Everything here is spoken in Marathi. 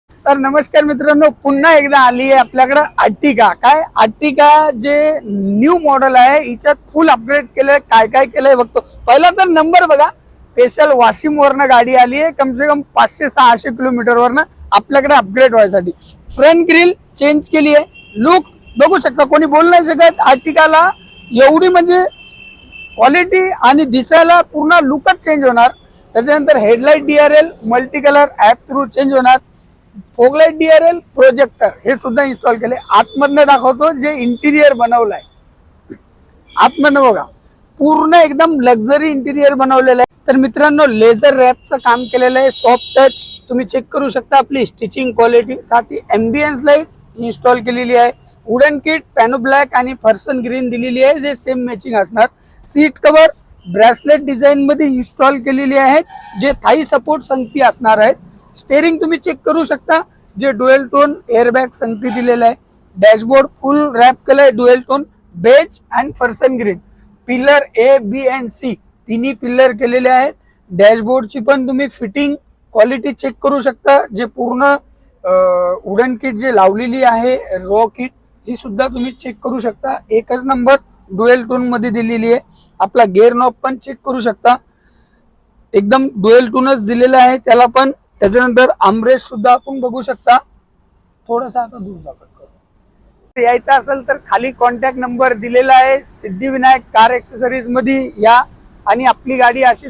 तर नमस्कार मित्रांनो, पुन्हा एकदा आली आहे आपल्याकडे आर्टिका। काय आर्टिका जे न्यू मॉडेल आहे, हिच्यात फुल अपग्रेड केलंय। काय काय केलंय बघतो। पहिला तर नंबर बघा, स्पेशल वाशिम वरनं गाडी आली आहे। कम से कम 500-600 किलोमीटर वरनं आपल्याकडे अपग्रेड व्हायसाठी फ्रंट ग्रिल चेंज केली आहे। लुक बघू शकता, कोणी बोल नाही शकत आर्टिकाला एवढी म्हणजे क्वालिटी आणि दिसायला पूर्ण लुकच चेंज होणार। त्याच्यानंतर headlight DRL multi colour app through change होणार। फोगलाइट डीआरएल प्रोजेक्टर हे सुद्धा इन्स्टॉल केले। आतमधनं दाखवतो जे इंटिरियर बनवलंय। आतमधनं बघा, पूर्ण एकदम लक्झरी इंटिरियर बनवलेलं आहे। तर मित्रांनो, लेझर रॅपचं काम केलेलं आहे। सॉफ्ट टच तुम्ही चेक करू शकता आपली स्टिचिंग क्वालिटी। साथ ही एम्बियन्स लाईट इन्स्टॉल केलेली आहे। वुडन किट पॅनो ब्लॅक आणि फर्सन ग्रीन दिलेली आहे, जे सेम मॅचिंग असणार। सीट कव्हर ब्रेसलेट डिझाइन मध्ये इन्स्टॉल केलेली आहेत, जे थाई सपोर्ट संगती असणार आहेत। स्टेअरिंग तुम्ही चेक करू शकता, जे डुएल टोन एअरबॅग संगती दिलेला आहे। डॅशबोर्ड फुल रॅप केलंय डुएल टोन बेज अँड फर्सन green. Pillar A B and C तिन्ही पिलर केलेले आहेत। डॅशबोर्डची पण तुम्ही फिटिंग क्वालिटी चेक करू शकता, जे पूर्ण वुडन किट जे लावलेली आहे रॉ किट ही सुद्धा तुम्ही चेक करू शकता। एकच नंबर डुएल टोन मध्ये दिलेली आहे। आपला गिअर नॉब पण चेक करू शकता, एकदम डुएल टोनच दिलेला आहे त्याला पण। त्याच्यानंतर आर्मरेस्ट सुद्धा आपण बघू शकता। थोडासा आता दूर जातो। यायचं असेल तर खाली कॉन्टॅक्ट नंबर दिलेला आहे। सिद्धिविनायक कार एक्सेसरीज मध्ये या आणि आपली गाडी अशी